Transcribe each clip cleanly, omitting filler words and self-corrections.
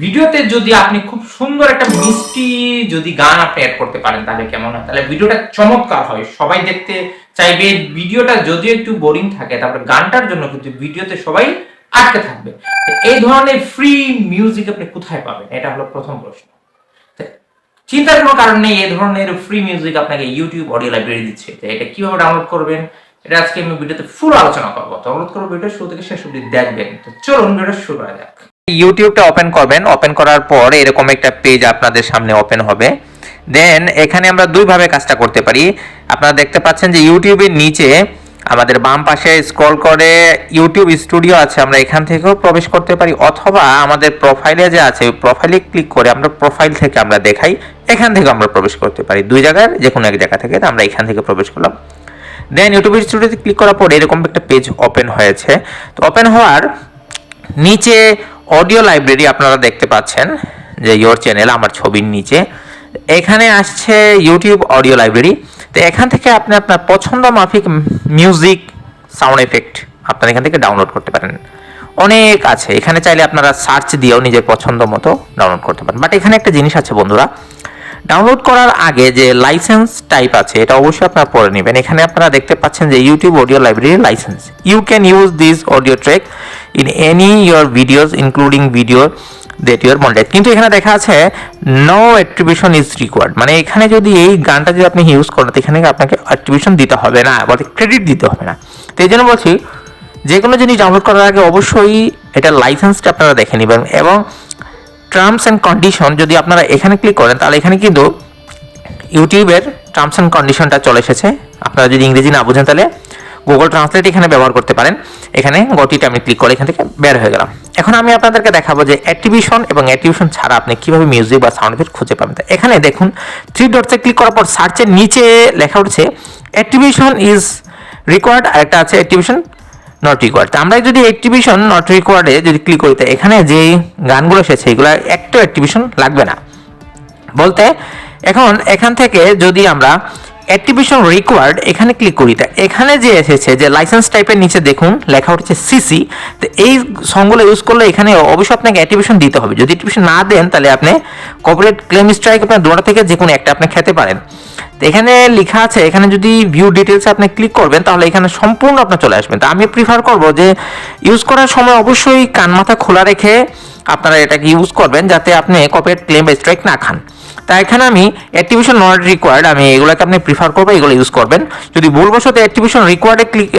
ভিডিওতে যদি আপনি খুব সুন্দর একটা মিষ্টি যদি গান আপনি অ্যাড করতে পারেন তাহলে কেমন হয়, তাহলে ভিডিওটা চমৎকার হয়, সবাই দেখতে চাইবে। ভিডিওটা যদি একটু বোরিং থাকে তারপরে গানটার জন্য কিন্তু ভিডিওতে সবাই আটকে থাকবে। এই ধরনের ফ্রি মিউজিক আপনি কোথায় পাবেন, এটা হলো প্রথম প্রশ্ন। চিন্তার কোনো কারণ নেই, এই ধরনের ফ্রি মিউজিক আপনাকে ইউটিউব অডিও লাইব্রেরি দিচ্ছে। এটা কিভাবে ডাউনলোড করবেন এটা আজকে আমি ভিডিওতে ফুল আলোচনা করবো। ডাউনলোড করবো ভিডিও শুরু থেকে শেষ অবধি দেখবেন। তো চলুন ভিডিও শুরু করা যাক। ইউটিউবটা ওপেন করবেন, ওপেন করার পর এরকম একটা পেজ আপনাদের সামনে ওপেন হবে। দেন এখানে আমরা দুইভাবে কাজটা করতে পারি। আপনারা দেখতে পাচ্ছেন যে ইউটিউবের নিচে আমাদের বাম পাশে স্ক্রল করে ইউটিউব স্টুডিও আছে, আমরা এখান থেকেও প্রবেশ করতে পারি, অথবা আমাদের প্রোফাইলে যে আছে ওই প্রোফাইলে ক্লিক করে আমরা প্রোফাইল থেকে আমরা দেখাই, এখান থেকে আমরা প্রবেশ করতে পারি। দুই জায়গার যে কোনো এক জায়গা থেকে আমরা এখান থেকে প্রবেশ করলাম। দেন ইউটিউব স্টুডিওতে ক্লিক করার পর এরকম একটা পেজ ওপেন হয়েছে। তো ওপেন হওয়ার নিচে অডিও লাইব্রেরি আপনারা দেখতে পাচ্ছেন যে ইয়োর চ্যানেল আমার ছবির নিচে এখানে আসছে ইউটিউব অডিও লাইব্রেরি। তো এখান থেকে আপনি আপনার পছন্দ মাফিক মিউজিক, সাউন্ড এফেক্ট আপনারা এখান থেকে ডাউনলোড করতে পারেন। অনেক আছে, এখানে চাইলে আপনারা সার্চ দিয়েও নিজের পছন্দ মতো ডাউনলোড করতে পারেন। বাট এখানে একটা জিনিস আছে বন্ধুরা, ডাউনলোড করার আগে যে লাইসেন্স টাইপ আছে এটা অবশ্যই আপনারা পড়ে নেবেন। এখানে আপনারা দেখতে পাচ্ছেন যে YouTube audio library license, you can use this audio track in any your videos including video that your monetize. কিন্তু এখানে দেখা আছে নো অ্যাট্রিবিউশন ইজ রিকোয়ার্ড, মানে এখানে যদি এই গানটা যদি আপনি ইউজ করেন এখানে আপনাকে অ্যাট্রিবিউশন দিতে হবে না, বলতে ক্রেডিট দিতে হবে না। তো এই জন্য বলছি যে কোনো জিনিস ডাউনলোড করার আগে অবশ্যই এটা লাইসেন্সটা আপনারা দেখে নেবেন, এবং টার্মস অ্যান্ড কন্ডিশন যদি আপনারা এখানে ক্লিক করেন তাহলে এখানে কিন্তু ইউটিউবের টার্মস অ্যান্ড কন্ডিশনটা চলে এসেছে। আপনারা যদি ইংরেজি না বুঝেন তাহলে গুগল ট্রান্সলেট এখানে ব্যবহার করতে পারেন। এখানে গতিটা আমি ক্লিক করে এখান থেকে বের হয়ে গেলাম। এখন আমি আপনাদেরকে দেখাবো যে অ্যাট্রিবিউশন এবং অ্যাট্রিবিউশন ছাড়া আপনি কিভাবে মিউজিক বা সাউন্ড এফেক্ট খুঁজে পাবেন। এখানে দেখুন 3 ডটসে ক্লিক করার পর সার্চের নিচে লেখা উঠছে অ্যাট্রিবিউশন ইজ রিকোয়ার্ড, আর একটা আছে অ্যাট্রিবিউশন নট রিকোয়ার্ড। আমরা যদি অ্যাট্রিবিউশন নট রিকোয়ার্ডে যদি ক্লিক করি, এখানে যে গানগুলো এসেছে এগুলো একটা অ্যাট্রিবিউশন লাগবে না বলতে। এখন এখান থেকে যদি আমরা অ্যাট্রিবিউশন রিকোয়ার্ড এখানে ক্লিক করি, তা এখানে যে এসেছে যে লাইসেন্স টাইপের নিচে দেখুন লেখা উঠছে সিসি। তো এই সংগুলো ইউজ করলে এখানে অবশ্যই আপনাকে অ্যাট্রিবিউশন দিতে হবে। যদি অ্যাট্রিবিউশন না দেন তাহলে আপনি কপিরাইট ক্লেম স্ট্রাইক আপনার দুটো থেকে যে কোনো একটা আপনি খেতে পারেন। তো এখানে লেখা আছে, এখানে যদি ভিউ ডিটেলসে আপনি ক্লিক করবেন তাহলে এখানে সম্পূর্ণ আপনার চলে আসবেন। তো আমি প্রিফার করব যে ইউজ করার সময় অবশ্যই কান মাথা খোলা রেখে আপনারা এটাকে ইউজ করবেন যাতে আপনি কপিরাইট ক্লেম বা স্ট্রাইক না খান। তাই এখানে আমি অ্যাট্রিবিউশন নট রিকোয়ার্ড আমি এগুলোকে আপনি প্রিফার করবো, এগুলো ইউজ করবেন। যদি ভুলবশত অ্যাট্রিবিউশন রিকোয়ার্ডে ক্লিক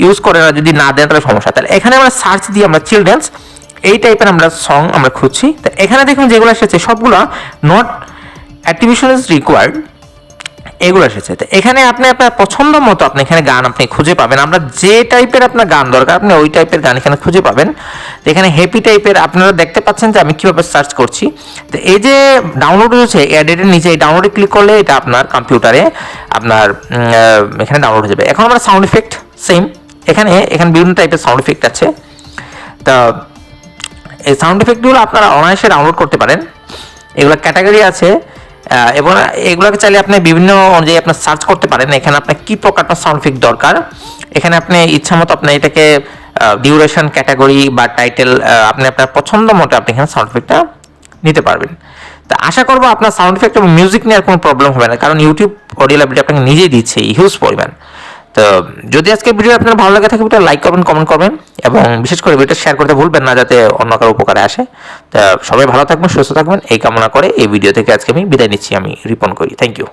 ইউজ করেন আর যদি না দেন তাহলে সমস্যা। তাহলে এখানে আমরা সার্চ দিয়ে আমরা চিলড্রেন্স এই টাইপের আমরা সং আমরা খুঁজছি। তো এখানে দেখুন যেগুলো এসেছে সবগুলো নট অ্যাট্রিবিউশন ইজ রিকোয়ার্ড এগুলো এসেছে। তো এখানে আপনি আপনার পছন্দ মতো আপনি এখানে গান আপনি খুঁজে পাবেন। আমরা যে টাইপের আপনার গান দরকার আপনি ওই টাইপের গান এখানে খুঁজে পাবেন। এখানে হ্যাপি টাইপের আপনারা দেখতে পাচ্ছেন যে আমি কীভাবে সার্চ করছি। তো এই যে ডাউনলোড হয়েছে এডিটের নিচে এই ডাউনলোডে ক্লিক করলে এটা আপনার কম্পিউটারে আপনার এখানে ডাউনলোড হয়ে যাবে। এখন আমরা সাউন্ড এফেক্ট সেম, এখানে বিভিন্ন টাইপের সাউন্ড এফেক্ট আছে। তো এই সাউন্ড এফেক্টগুলো আপনারা অনায়াসে ডাউনলোড করতে পারেন। এগুলো ক্যাটাগরি আছে এবং এগুলোকে চাইলে আপনি বিভিন্ন অনুযায়ী আপনার সার্চ করতে পারেন। এখানে আপনার কী প্রকারটা সাউন্ড এফেক্ট দরকার এখানে আপনি ইচ্ছা মতো আপনি এটাকে ডিউরেশন ক্যাটাগরি বা টাইটেল আপনি আপনার পছন্দ মতো আপনি এখানে সাউন্ড এফেক্টটা নিতে পারবেন। তা আশা করবো আপনার সাউন্ড এফেক্ট এবং মিউজিক নিয়ে আর কোনো প্রবলেম হবে না, কারণ ইউটিউব অডিও লাইব্রেরি আপনাকে নিজেই দিচ্ছে হিউজ পরিমাণ। তো যদি আজকে ভিডিও আপনার ভালো লাগে থাকে ভিডিও লাইক করবেন, কমেন্ট করবেন এবং বিশেষ করে ভিডিওটা শেয়ার করতে ভুলবেন না যাতে অন্য কারো উপকারে আসে। তা সবাই ভালো থাকবেন, সুস্থ থাকবেন এই কামনা করে এই ভিডিও থেকে আজকে আমি বিদায় নিচ্ছি। আমি রিপন করি। Thank you.